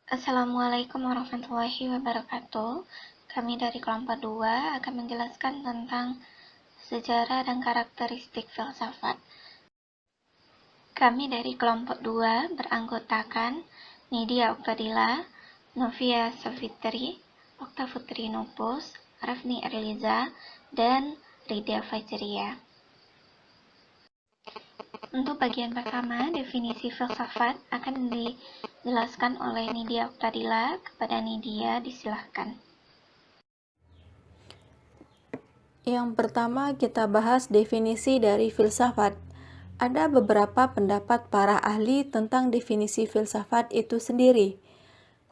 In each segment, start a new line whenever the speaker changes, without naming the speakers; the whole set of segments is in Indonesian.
Assalamualaikum warahmatullahi wabarakatuh. Kami dari kelompok 2 akan menjelaskan tentang sejarah dan karakteristik filsafat. Kami dari kelompok 2 beranggotakan Nidia Oktadila, Novia Savitri, Okta Putri Nupus, Rafni Erliza, dan Ridya Fajria. Untuk bagian pertama, definisi filsafat akan dijelaskan oleh Nidia Oktadila. Kepada Nidia, disilahkan.
Yang pertama, kita bahas definisi dari filsafat. Ada beberapa pendapat para ahli tentang definisi filsafat itu sendiri.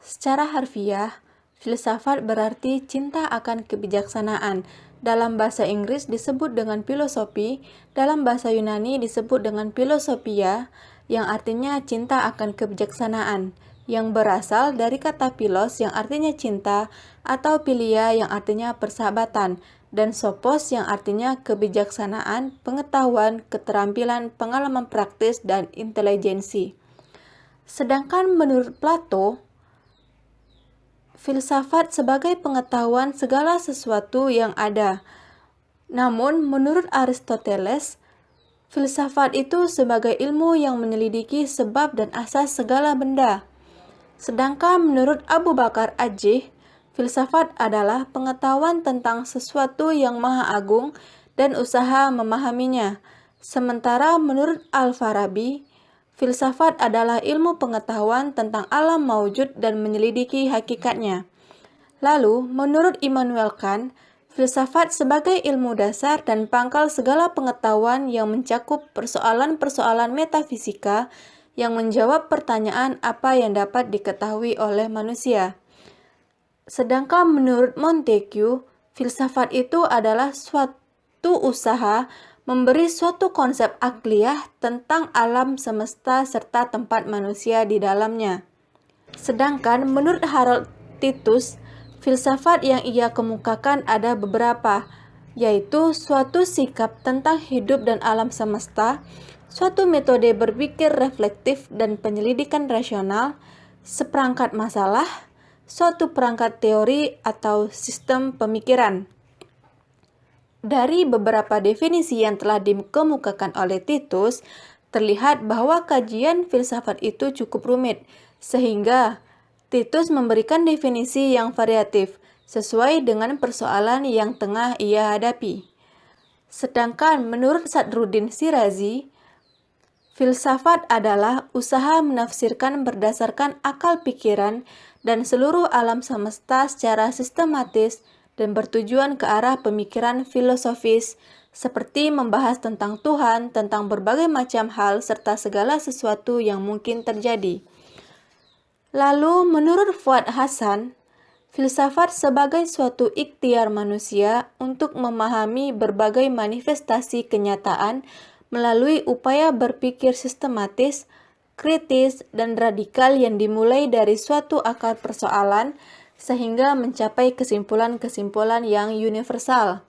Secara harfiah, filsafat berarti cinta akan kebijaksanaan. Dalam bahasa Inggris disebut dengan filosofi, dalam bahasa Yunani disebut dengan philosophia, yang artinya cinta akan kebijaksanaan, yang berasal dari kata philos yang artinya cinta, atau philia yang artinya persahabatan, dan sophos yang artinya kebijaksanaan, pengetahuan, keterampilan, pengalaman praktis, dan intelijensi. Sedangkan menurut Plato, filsafat sebagai pengetahuan segala sesuatu yang ada. Namun, menurut Aristoteles, filsafat itu sebagai ilmu yang menyelidiki sebab dan asas segala benda. Sedangkan menurut Abu Bakar Ajih, filsafat adalah pengetahuan tentang sesuatu yang maha agung dan usaha memahaminya. Sementara menurut Al-Farabi, filsafat adalah ilmu pengetahuan tentang alam maujud dan menyelidiki hakikatnya. Lalu, menurut Immanuel Kant, filsafat sebagai ilmu dasar dan pangkal segala pengetahuan yang mencakup persoalan-persoalan metafisika yang menjawab pertanyaan apa yang dapat diketahui oleh manusia. Sedangkan menurut Montesquieu, filsafat itu adalah suatu usaha memberi suatu konsep akliyah tentang alam semesta serta tempat manusia di dalamnya. Sedangkan menurut Harold Titus, filsafat yang ia kemukakan ada beberapa, yaitu suatu sikap tentang hidup dan alam semesta, suatu metode berpikir reflektif dan penyelidikan rasional, seperangkat masalah, suatu perangkat teori atau sistem pemikiran. Dari beberapa definisi yang telah dikemukakan oleh Titus, terlihat bahwa kajian filsafat itu cukup rumit, sehingga Titus memberikan definisi yang variatif, sesuai dengan persoalan yang tengah ia hadapi. Sedangkan menurut Sadruddin Shirazi, filsafat adalah usaha menafsirkan berdasarkan akal pikiran dan seluruh alam semesta secara sistematis dan bertujuan ke arah pemikiran filosofis, seperti membahas tentang Tuhan, tentang berbagai macam hal, serta segala sesuatu yang mungkin terjadi. Lalu, menurut Fuad Hasan, filsafat sebagai suatu ikhtiar manusia untuk memahami berbagai manifestasi kenyataan melalui upaya berpikir sistematis, kritis, dan radikal yang dimulai dari suatu akar persoalan sehingga mencapai kesimpulan-kesimpulan yang universal.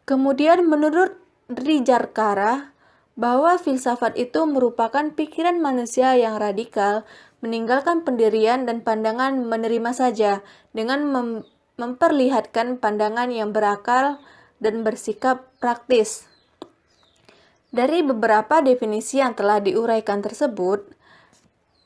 Kemudian menurut Rijarkara, bahwa filsafat itu merupakan pikiran manusia yang radikal, meninggalkan pendirian dan pandangan menerima saja, dengan memperlihatkan pandangan yang berakal dan bersikap praktis. Dari beberapa definisi yang telah diuraikan tersebut,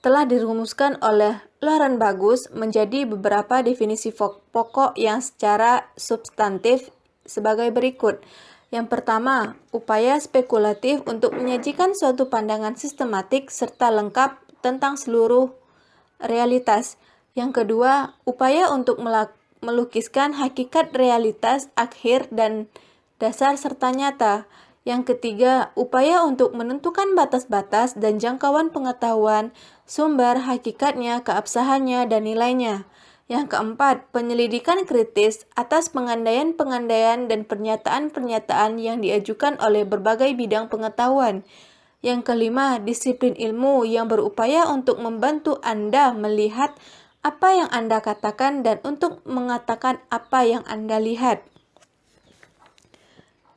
telah dirumuskan oleh Laurent Bagus menjadi beberapa definisi pokok yang secara substantif sebagai berikut. Yang pertama, upaya spekulatif untuk menyajikan suatu pandangan sistematik serta lengkap tentang seluruh realitas. Yang kedua, upaya untuk melukiskan hakikat realitas akhir dan dasar serta nyata. Yang ketiga, upaya untuk menentukan batas-batas dan jangkauan pengetahuan, sumber, hakikatnya, keabsahannya, dan nilainya. Yang keempat, penyelidikan kritis atas pengandaian-pengandaian dan pernyataan-pernyataan yang diajukan oleh berbagai bidang pengetahuan. Yang kelima, disiplin ilmu yang berupaya untuk membantu Anda melihat apa yang Anda katakan dan untuk mengatakan apa yang Anda lihat.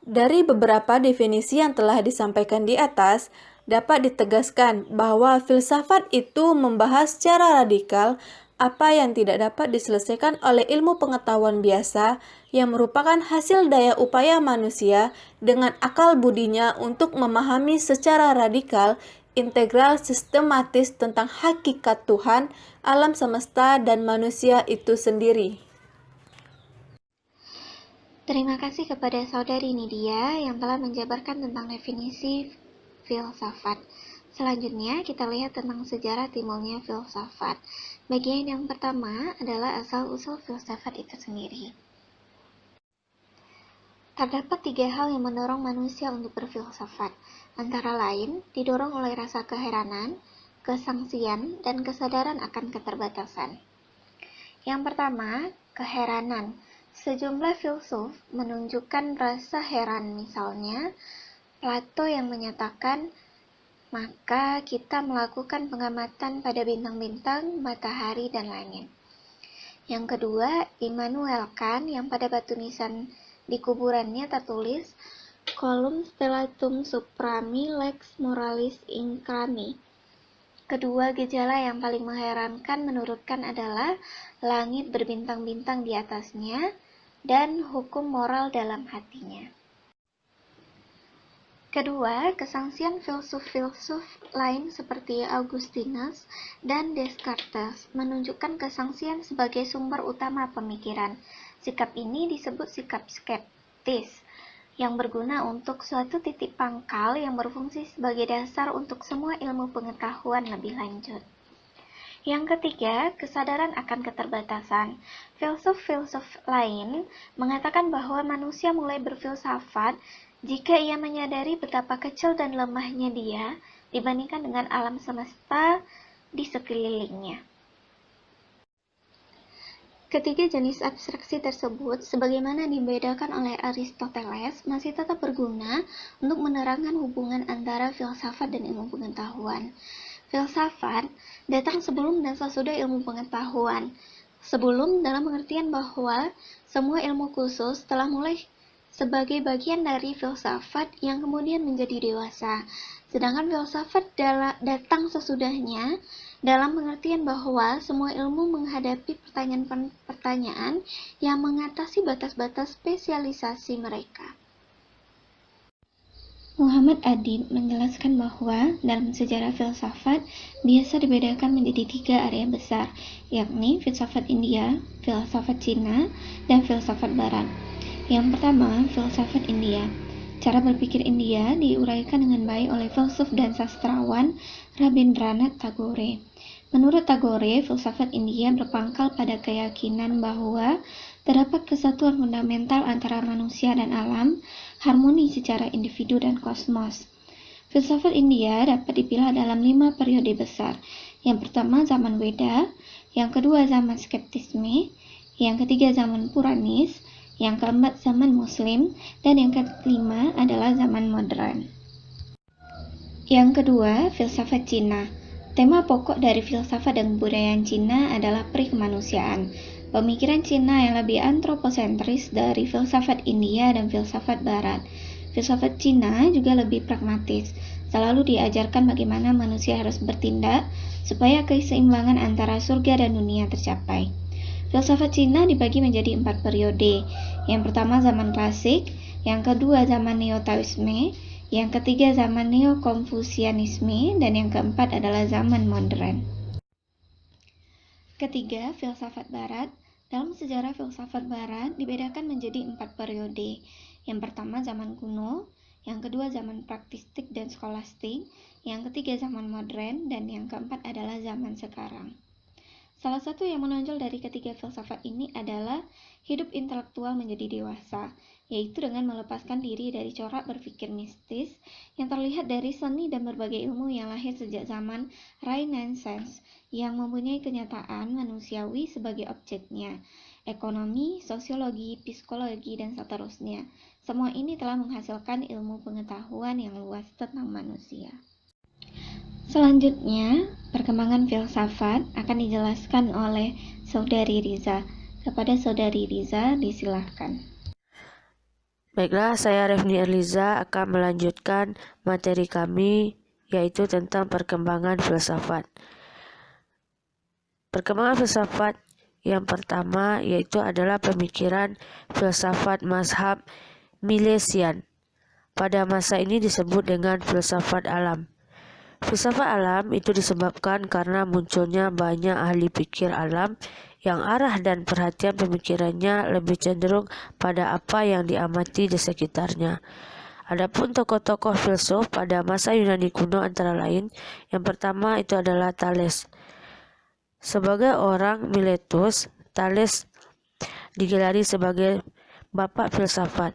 Dari beberapa definisi yang telah disampaikan di atas, dapat ditegaskan bahwa filsafat itu membahas secara radikal apa yang tidak dapat diselesaikan oleh ilmu pengetahuan biasa yang merupakan hasil daya upaya manusia dengan akal budinya untuk memahami secara radikal, integral, sistematis tentang hakikat Tuhan, alam semesta, dan manusia itu sendiri.
Terima kasih kepada Saudari Nidia yang telah menjabarkan tentang definisi filsafat. Selanjutnya, kita lihat tentang sejarah timbulnya filsafat. Bagian yang pertama adalah asal-usul filsafat itu sendiri. Terdapat 3 hal yang mendorong manusia untuk berfilsafat, antara lain didorong oleh rasa keheranan, kesangsian, dan kesadaran akan keterbatasan. Yang pertama, keheranan. Sejumlah filsuf menunjukkan rasa heran, misalnya Plato yang menyatakan, maka kita melakukan pengamatan pada bintang-bintang, matahari, dan langit. Yang kedua, Immanuel Kant yang pada batu nisan di kuburannya tertulis, Colum stellatum suprami lex moralis incrami. Kedua gejala yang paling mengherankan menurut Kant adalah langit berbintang-bintang di atasnya dan hukum moral dalam hatinya. Kedua, kesangsian filsuf-filsuf lain seperti Augustinus dan Descartes menunjukkan kesangsian sebagai sumber utama pemikiran. Sikap ini disebut sikap skeptis, yang berguna untuk suatu titik pangkal yang berfungsi sebagai dasar untuk semua ilmu pengetahuan lebih lanjut. Yang ketiga, kesadaran akan keterbatasan. Filsuf-filsuf lain mengatakan bahwa manusia mulai berfilsafat jika ia menyadari betapa kecil dan lemahnya dia dibandingkan dengan alam semesta di sekelilingnya. Ketiga jenis abstraksi tersebut, sebagaimana dibedakan oleh Aristoteles, masih tetap berguna untuk menerangkan hubungan antara filsafat dan ilmu pengetahuan. Filsafat datang sebelum dan sesudah ilmu pengetahuan. Sebelum dalam pengertian bahwa semua ilmu khusus telah mulai sebagai bagian dari filsafat yang kemudian menjadi dewasa. Sedangkan filsafat datang sesudahnya dalam pengertian bahwa semua ilmu menghadapi pertanyaan-pertanyaan yang mengatasi batas-batas spesialisasi mereka. Muhammad Adib menjelaskan bahwa dalam sejarah filsafat biasa dibedakan menjadi 3 area besar, yakni filsafat India, filsafat Cina, dan filsafat Barat. Yang pertama, filsafat India. Cara berpikir India diuraikan dengan baik oleh filsuf dan sastrawan Rabindranath Tagore. Menurut Tagore, filsafat India berpangkal pada keyakinan bahwa terdapat kesatuan fundamental antara manusia dan alam, harmoni secara individu dan kosmos. Filsafat India dapat dipilah dalam 5 periode besar. Yang pertama zaman Weda, yang kedua zaman skeptisme, yang ketiga zaman Puranis, yang keempat zaman Muslim, dan yang kelima adalah zaman modern. Yang kedua, filsafat Cina. Tema pokok dari filsafat dan kebudayaan Cina adalah perikemanusiaan. Pemikiran Cina yang lebih antroposentris dari filsafat India dan filsafat Barat. Filsafat Cina juga lebih pragmatis. Selalu diajarkan bagaimana manusia harus bertindak supaya keseimbangan antara surga dan dunia tercapai. Filsafat Cina dibagi menjadi 4 periode. Yang pertama zaman klasik, yang kedua zaman Neo-Taoisme, yang ketiga zaman Neo-Konfusianisme, dan yang keempat adalah zaman modern. Ketiga, filsafat Barat. Dalam sejarah filsafat Barat dibedakan menjadi 4 periode. Yang pertama zaman kuno, yang kedua zaman praktistik dan skolastik, yang ketiga zaman modern, dan yang keempat adalah zaman sekarang. Salah satu yang menonjol dari ketiga filsafat ini adalah hidup intelektual menjadi dewasa, yaitu dengan melepaskan diri dari corak berpikir mistis yang terlihat dari seni dan berbagai ilmu yang lahir sejak zaman Renaissance yang mempunyai kenyataan manusiawi sebagai objeknya, ekonomi, sosiologi, psikologi, dan seterusnya. Semua ini telah menghasilkan ilmu pengetahuan yang luas tentang manusia. Selanjutnya, perkembangan filsafat akan dijelaskan oleh Saudari Riza. Kepada Saudari Riza, disilahkan.
Baiklah, saya Refni Eliza akan melanjutkan materi kami, yaitu tentang perkembangan filsafat. Perkembangan filsafat yang pertama yaitu adalah pemikiran filsafat mazhab Milesian. Pada masa ini disebut dengan filsafat alam. Filsafat alam itu disebabkan karena munculnya banyak ahli pikir alam yang arah dan perhatian pemikirannya lebih cenderung pada apa yang diamati di sekitarnya. Adapun tokoh-tokoh filsuf pada masa Yunani kuno antara lain, yang pertama itu adalah Thales. Sebagai orang Miletus, Thales digelari sebagai bapak filsafat,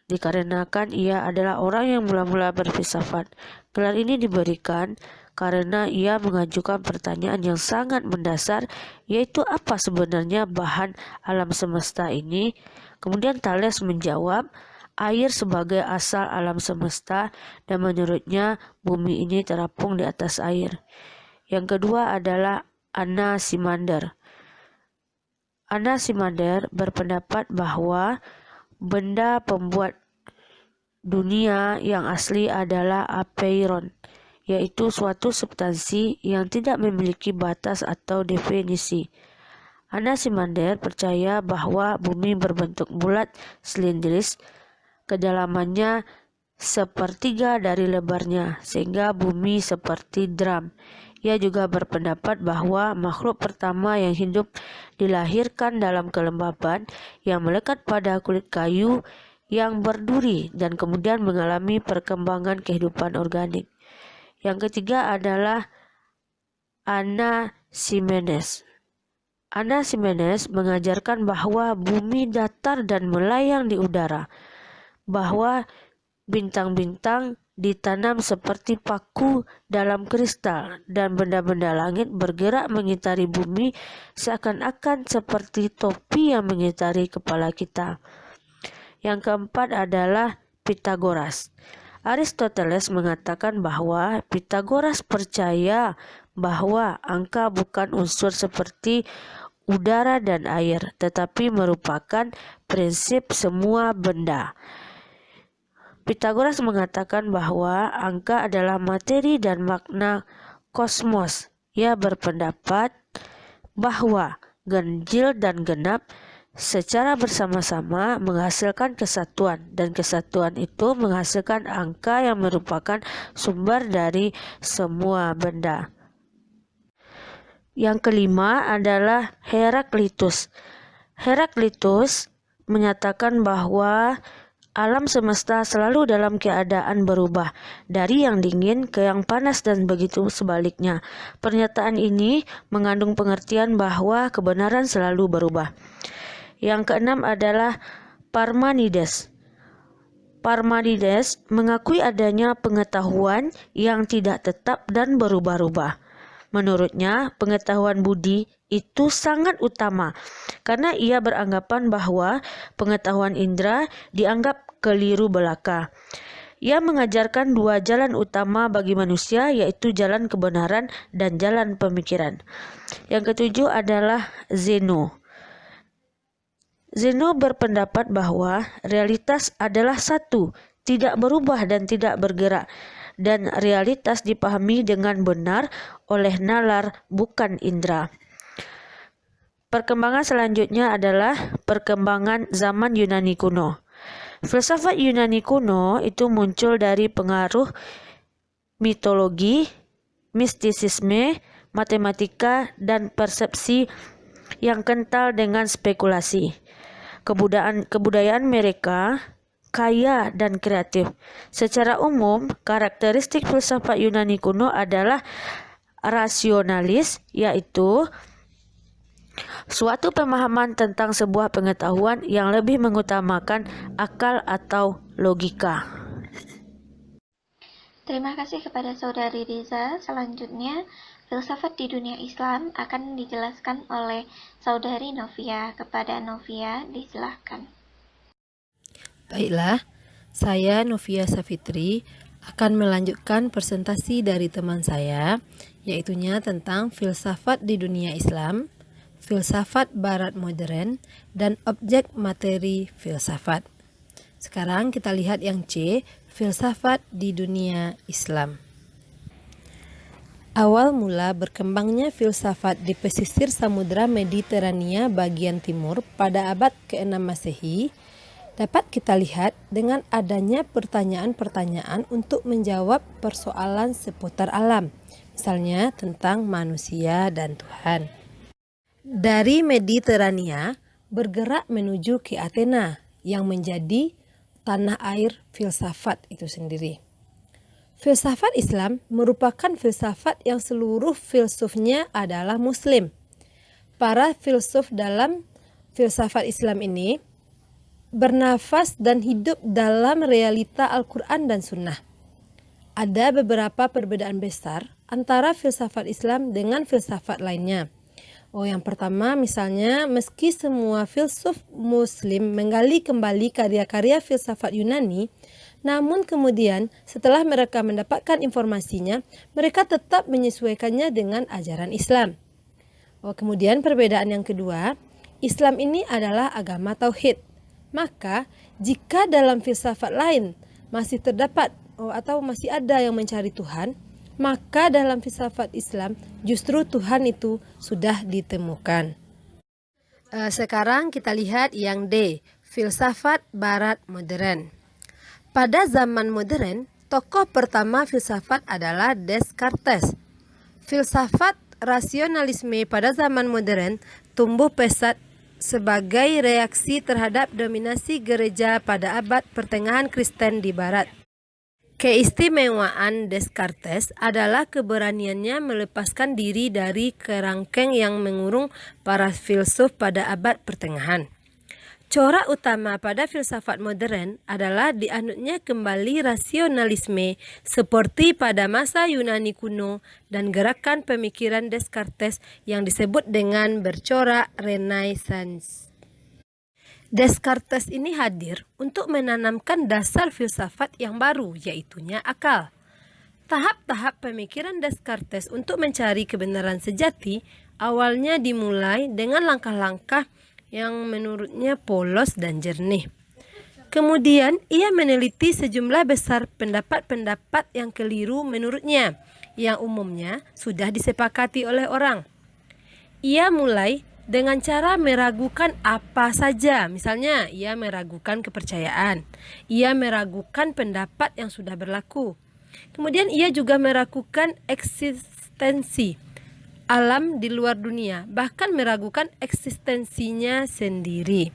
dikarenakan ia adalah orang yang mula-mula berfilsafat. Gelar ini diberikan karena ia mengajukan pertanyaan yang sangat mendasar, yaitu apa sebenarnya bahan alam semesta ini. Kemudian Thales menjawab, air sebagai asal alam semesta, dan menurutnya bumi ini terapung di atas air. Yang kedua adalah Anaximander. Anaximander berpendapat bahwa benda pembuat dunia yang asli adalah apeiron, yaitu suatu substansi yang tidak memiliki batas atau definisi. Anaximander percaya bahwa bumi berbentuk bulat silindris, kedalamannya sepertiga dari lebarnya, sehingga bumi seperti drum. Ia juga berpendapat bahwa makhluk pertama yang hidup dilahirkan dalam kelembaban yang melekat pada kulit kayu yang berduri dan kemudian mengalami perkembangan kehidupan organik. Yang ketiga adalah Anaximenes. Anaximenes mengajarkan bahwa bumi datar dan melayang di udara, bahwa bintang-bintang ditanam seperti paku dalam kristal, dan benda-benda langit bergerak mengitari bumi seakan-akan seperti topi yang mengitari kepala kita. Yang keempat adalah Pythagoras. Aristoteles mengatakan bahwa Pythagoras percaya bahwa angka bukan unsur seperti udara dan air, tetapi merupakan prinsip semua benda. Pythagoras mengatakan bahwa angka adalah materi dan makna kosmos. Ia berpendapat bahwa ganjil dan genap secara bersama-sama menghasilkan kesatuan, dan kesatuan itu menghasilkan angka yang merupakan sumber dari semua benda. Yang kelima adalah Heraklitus. Heraklitus menyatakan bahwa alam semesta selalu dalam keadaan berubah, dari yang dingin ke yang panas dan begitu sebaliknya. Pernyataan ini mengandung pengertian bahwa kebenaran selalu berubah. Yang keenam adalah Parmenides. Parmenides mengakui adanya pengetahuan yang tidak tetap dan berubah-ubah. Menurutnya, pengetahuan budi itu sangat utama karena ia beranggapan bahwa pengetahuan indera dianggap keliru belaka. Ia mengajarkan dua jalan utama bagi manusia, yaitu jalan kebenaran dan jalan pemikiran. Yang ketujuh adalah Zeno. Zeno berpendapat bahwa realitas adalah satu, tidak berubah dan tidak bergerak, dan realitas dipahami dengan benar oleh nalar, bukan indera. Perkembangan selanjutnya adalah perkembangan zaman Yunani kuno. Filsafat Yunani kuno itu muncul dari pengaruh mitologi, mistisisme, matematika, dan persepsi yang kental dengan spekulasi. Kebudayaan mereka kaya dan kreatif. Secara umum, karakteristik filsafat Yunani kuno adalah rasionalis, yaitu suatu pemahaman tentang sebuah pengetahuan yang lebih mengutamakan akal atau logika.
Terima kasih kepada Saudari Riza. Selanjutnya, filsafat di dunia Islam akan dijelaskan oleh Saudari Novia. Kepada Novia, disilahkan.
Baiklah, saya Novia Safitri akan melanjutkan presentasi dari teman saya, yaitunya tentang filsafat di dunia Islam, filsafat barat modern, dan objek materi filsafat. Sekarang kita lihat yang C, filsafat di dunia Islam. Awal mula berkembangnya filsafat di pesisir Samudra Mediterania bagian timur pada abad ke-6 Masehi dapat kita lihat dengan adanya pertanyaan-pertanyaan untuk menjawab persoalan seputar alam, misalnya tentang manusia dan Tuhan. Dari Mediterania bergerak menuju ke Athena yang menjadi tanah air filsafat itu sendiri. Filsafat Islam merupakan filsafat yang seluruh filsufnya adalah Muslim. Para filsuf dalam filsafat Islam ini bernafas dan hidup dalam realita Al-Quran dan Sunnah. Ada beberapa perbedaan besar antara filsafat Islam dengan filsafat lainnya. Yang pertama misalnya, meski semua filsuf Muslim menggali kembali karya-karya filsafat Yunani, namun kemudian setelah mereka mendapatkan informasinya, mereka tetap menyesuaikannya dengan ajaran Islam. Kemudian perbedaan yang kedua, Islam ini adalah agama tauhid. Maka jika dalam filsafat lain masih terdapat atau masih ada yang mencari Tuhan, maka dalam filsafat Islam justru Tuhan itu sudah ditemukan. Sekarang kita lihat yang D, filsafat Barat modern. Pada zaman modern, tokoh pertama filsafat adalah Descartes. Filsafat rasionalisme pada zaman modern tumbuh pesat sebagai reaksi terhadap dominasi gereja pada abad pertengahan Kristen di Barat. Keistimewaan Descartes adalah keberaniannya melepaskan diri dari kerangkeng yang mengurung para filsuf pada abad pertengahan. Corak utama pada filsafat modern adalah dianutnya kembali rasionalisme seperti pada masa Yunani kuno dan gerakan pemikiran Descartes yang disebut dengan bercorak Renaissance. Descartes ini hadir untuk menanamkan dasar filsafat yang baru, yaitunya akal. Tahap-tahap pemikiran Descartes untuk mencari kebenaran sejati awalnya dimulai dengan langkah-langkah yang menurutnya polos dan jernih. Kemudian ia meneliti sejumlah besar pendapat-pendapat yang keliru menurutnya, yang umumnya sudah disepakati oleh orang. Ia mulai dengan cara meragukan apa saja, misalnya ia meragukan kepercayaan, ia meragukan pendapat yang sudah berlaku. Kemudian ia juga meragukan eksistensi alam di luar dunia, bahkan meragukan eksistensinya sendiri.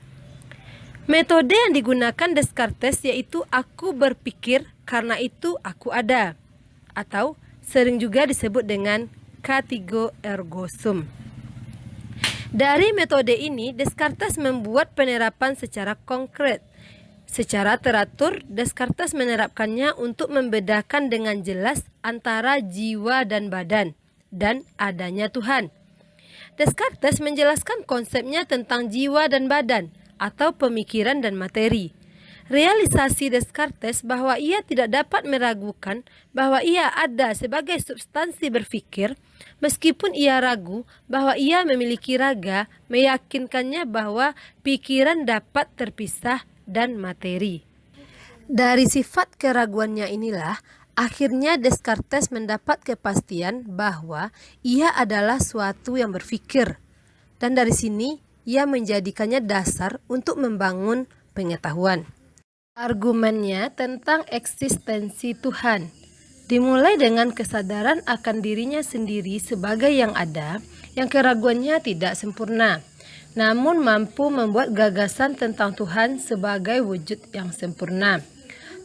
Metode yang digunakan Descartes yaitu aku berpikir, karena itu aku ada, atau sering juga disebut dengan katigo ergo sum. Dari metode ini, Descartes membuat penerapan secara konkret. Secara teratur, Descartes menerapkannya untuk membedakan dengan jelas antara jiwa dan badan, dan adanya Tuhan. Descartes menjelaskan konsepnya tentang jiwa dan badan atau pemikiran dan materi. Realisasi Descartes bahwa ia tidak dapat meragukan bahwa ia ada sebagai substansi berpikir, meskipun ia ragu bahwa ia memiliki raga, meyakinkannya bahwa pikiran dapat terpisah dan materi. Dari sifat keraguannya inilah akhirnya Descartes mendapat kepastian bahwa ia adalah suatu yang berpikir, dan dari sini ia menjadikannya dasar untuk membangun pengetahuan. Argumennya tentang eksistensi Tuhan dimulai dengan kesadaran akan dirinya sendiri sebagai yang ada, yang keraguannya tidak sempurna, namun mampu membuat gagasan tentang Tuhan sebagai wujud yang sempurna.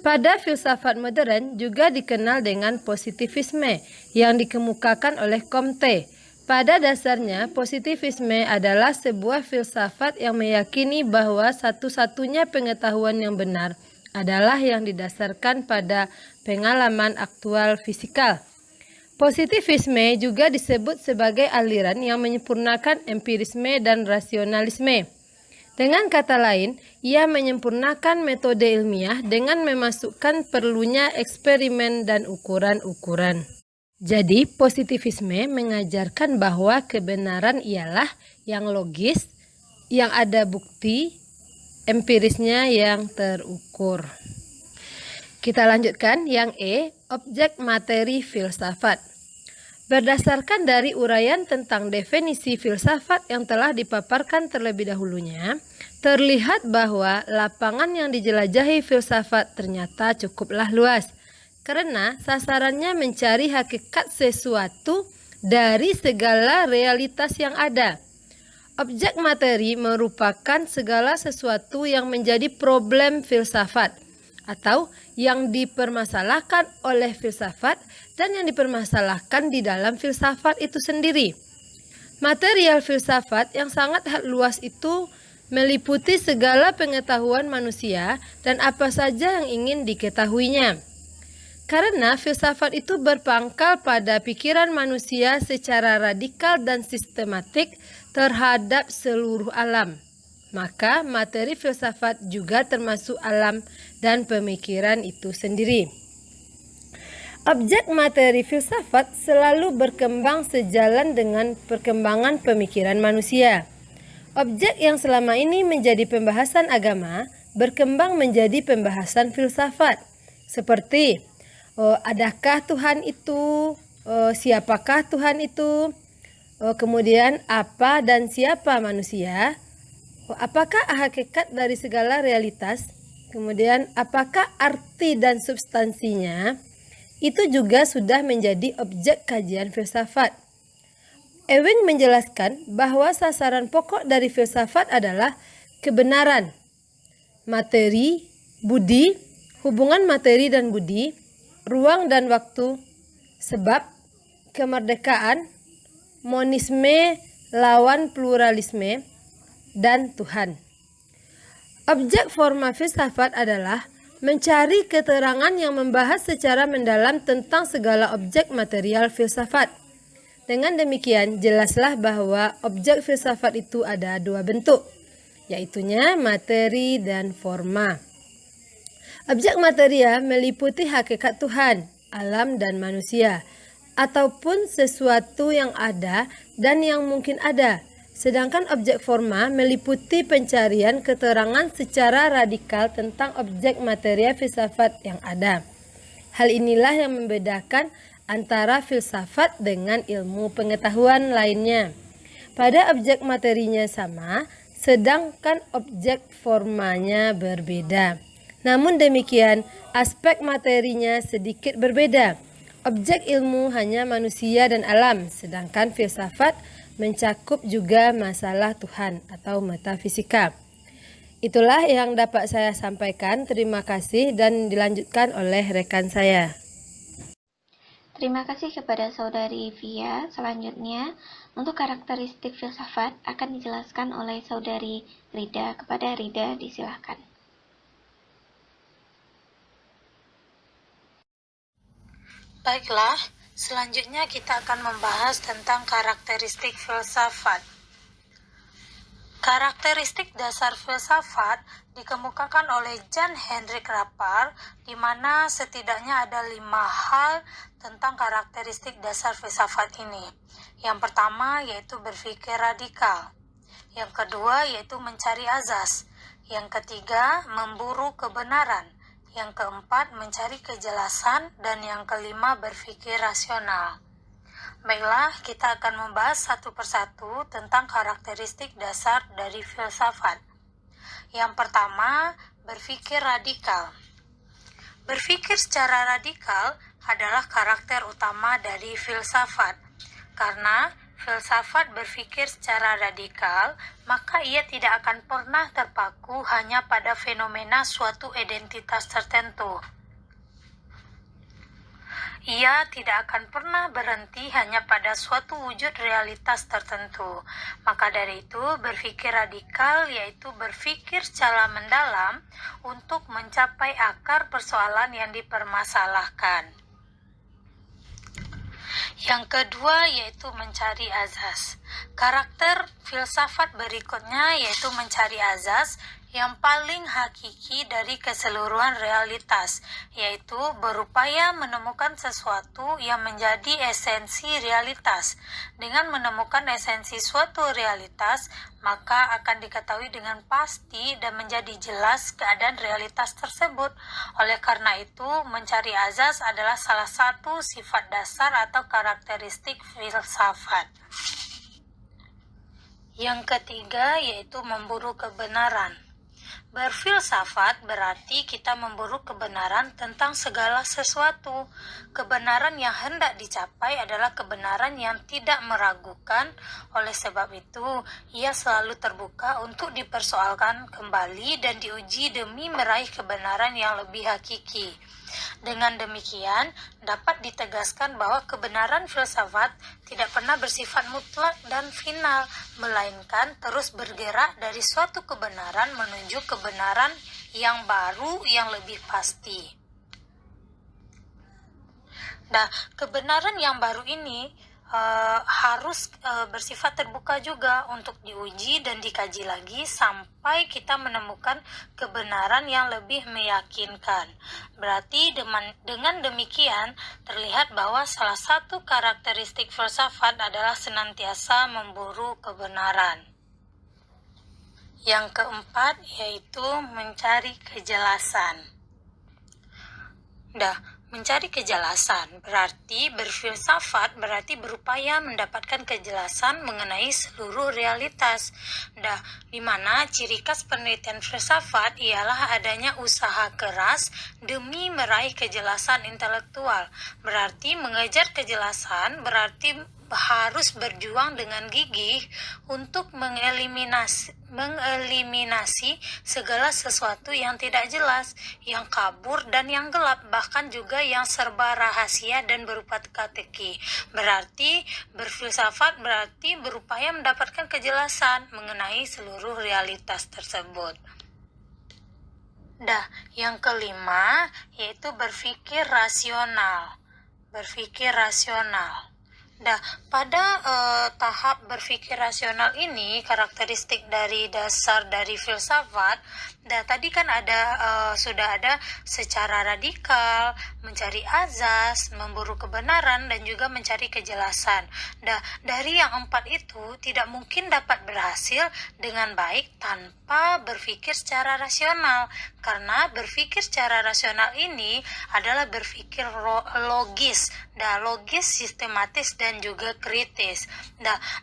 Pada filsafat modern juga dikenal dengan positivisme yang dikemukakan oleh Comte. Pada dasarnya, positivisme adalah sebuah filsafat yang meyakini bahwa satu-satunya pengetahuan yang benar adalah yang didasarkan pada pengalaman aktual fisikal. Positivisme juga disebut sebagai aliran yang menyempurnakan empirisme dan rasionalisme. Dengan kata lain, ia menyempurnakan metode ilmiah dengan memasukkan perlunya eksperimen dan ukuran-ukuran. Jadi, positivisme mengajarkan bahwa kebenaran ialah yang logis, yang ada bukti, empirisnya yang terukur. Kita lanjutkan yang E, objek materi filsafat. Berdasarkan dari uraian tentang definisi filsafat yang telah dipaparkan terlebih dahulunya, terlihat bahwa lapangan yang dijelajahi filsafat ternyata cukuplah luas, karena sasarannya mencari hakikat sesuatu dari segala realitas yang ada. Objek materi merupakan segala sesuatu yang menjadi problem filsafat, atau yang dipermasalahkan oleh filsafat dan yang dipermasalahkan di dalam filsafat itu sendiri. Material filsafat yang sangat luas itu meliputi segala pengetahuan manusia dan apa saja yang ingin diketahuinya. Karena filsafat itu berpangkal pada pikiran manusia secara radikal dan sistematik terhadap seluruh alam, maka materi filsafat juga termasuk alam dan pemikiran itu sendiri. Objek materi filsafat selalu berkembang sejalan dengan perkembangan pemikiran manusia. Objek yang selama ini menjadi pembahasan agama berkembang menjadi pembahasan filsafat, seperti adakah Tuhan itu, siapakah Tuhan itu, kemudian apa dan siapa manusia, apakah hakikat dari segala realitas, kemudian apakah arti dan substansinya, itu juga sudah menjadi objek kajian filsafat. Ewing menjelaskan bahwa sasaran pokok dari filsafat adalah kebenaran, materi, budi, hubungan materi dan budi, ruang dan waktu, sebab, kemerdekaan, monisme lawan pluralisme, dan Tuhan. Objek forma filsafat adalah mencari keterangan yang membahas secara mendalam tentang segala objek material filsafat. Dengan demikian, jelaslah bahwa objek filsafat itu ada dua bentuk, yaitunya materi dan forma. Objek material meliputi hakikat Tuhan, alam dan manusia, ataupun sesuatu yang ada dan yang mungkin ada. Sedangkan objek forma meliputi pencarian keterangan secara radikal tentang objek material filsafat yang ada. Hal inilah yang membedakan antara filsafat dengan ilmu pengetahuan lainnya. Pada objek materinya sama, sedangkan objek formanya berbeda. Namun demikian, aspek materinya sedikit berbeda. Objek ilmu hanya manusia dan alam, sedangkan filsafat mencakup juga masalah Tuhan atau metafisika. Itulah yang dapat saya sampaikan. Terima kasih dan dilanjutkan oleh rekan saya.
Terima kasih kepada Saudari Via. Selanjutnya, untuk karakteristik filsafat akan dijelaskan oleh Saudari Rida. Kepada Rida, disilahkan.
Baiklah, selanjutnya kita akan membahas tentang karakteristik filsafat. Karakteristik dasar filsafat dikemukakan oleh Jan Hendrik Rapar, di mana setidaknya ada 5 hal tentang karakteristik dasar filsafat ini. Yang pertama yaitu berpikir radikal. Yang kedua yaitu mencari azas. Yang ketiga memburu kebenaran. Yang keempat, mencari kejelasan, dan yang kelima, berpikir rasional. Baiklah, kita akan membahas satu persatu tentang karakteristik dasar dari filsafat. Yang pertama, berpikir radikal. Berpikir secara radikal adalah karakter utama dari filsafat. Karena filsafat berpikir secara radikal, maka ia tidak akan pernah terpaku hanya pada fenomena suatu identitas tertentu. Ia tidak akan pernah berhenti hanya pada suatu wujud realitas tertentu. Maka dari itu, berpikir radikal yaitu berpikir secara mendalam untuk mencapai akar persoalan yang dipermasalahkan. Yang kedua yaitu mencari azas. Karakter filsafat berikutnya yaitu mencari azas yang paling hakiki dari keseluruhan realitas, yaitu berupaya menemukan sesuatu yang menjadi esensi realitas. Dengan menemukan esensi suatu realitas, maka akan diketahui dengan pasti dan menjadi jelas keadaan realitas tersebut. Oleh karena itu, mencari azas adalah salah satu sifat dasar atau karakteristik filsafat. Yang ketiga yaitu memburu kebenaran. Berfilsafat berarti kita memburu kebenaran tentang segala sesuatu. Kebenaran yang hendak dicapai adalah kebenaran yang tidak meragukan. Oleh sebab itu, ia selalu terbuka untuk dipersoalkan kembali dan diuji demi meraih kebenaran yang lebih hakiki. Dengan demikian, dapat ditegaskan bahwa kebenaran filsafat tidak pernah bersifat mutlak dan final, melainkan terus bergerak dari suatu kebenaran menuju kebenaran yang baru yang lebih pasti. Nah, kebenaran yang baru ini harus bersifat terbuka juga untuk diuji dan dikaji lagi sampai kita menemukan kebenaran yang lebih meyakinkan. Berarti dengan demikian terlihat bahwa salah satu karakteristik filsafat adalah senantiasa memburu kebenaran. Yang keempat yaitu mencari kejelasan. Mencari kejelasan berarti berfilsafat, berarti berupaya mendapatkan kejelasan mengenai seluruh realitas. Di mana ciri khas penelitian filsafat ialah adanya usaha keras demi meraih kejelasan intelektual. Berarti mengejar kejelasan berarti harus berjuang dengan gigih untuk mengeliminasi segala sesuatu yang tidak jelas, yang kabur dan yang gelap, bahkan juga yang serba rahasia dan berupa teka-teki. Berarti berfilsafat berarti berupaya mendapatkan kejelasan mengenai seluruh realitas tersebut. Yang kelima yaitu berpikir rasional. Pada tahap berpikir rasional ini, karakteristik dari dasar dari filsafat, tadi kan sudah ada secara radikal, mencari azas, memburu kebenaran, dan juga mencari kejelasan. Dari yang empat itu tidak mungkin dapat berhasil dengan baik tanpa berpikir secara rasional, karena berpikir secara rasional ini adalah berpikir logis, sistematis dan juga kritis.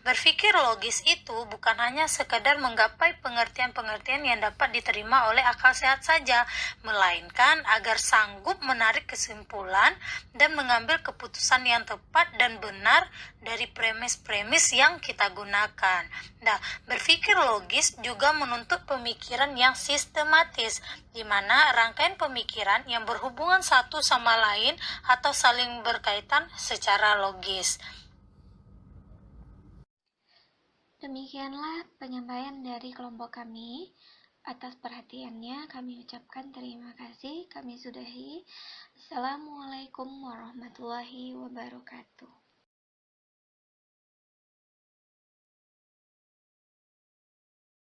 Berpikir logis itu bukan hanya sekedar menggapai pengertian-pengertian yang dapat diterima oleh akal sehat saja, melainkan agar sanggup menarik kesimpulan dan mengambil keputusan yang tepat dan benar dari premis-premis yang kita gunakan. Berpikir logis juga menuntut pemikiran yang sistematis, di mana rangkaian pemikiran yang berhubungan satu sama lain atau saling berkaitan secara logis.
Demikianlah penyampaian dari kelompok kami. Atas perhatiannya kami ucapkan terima kasih. Kami sudahi. Assalamualaikum warahmatullahi wabarakatuh.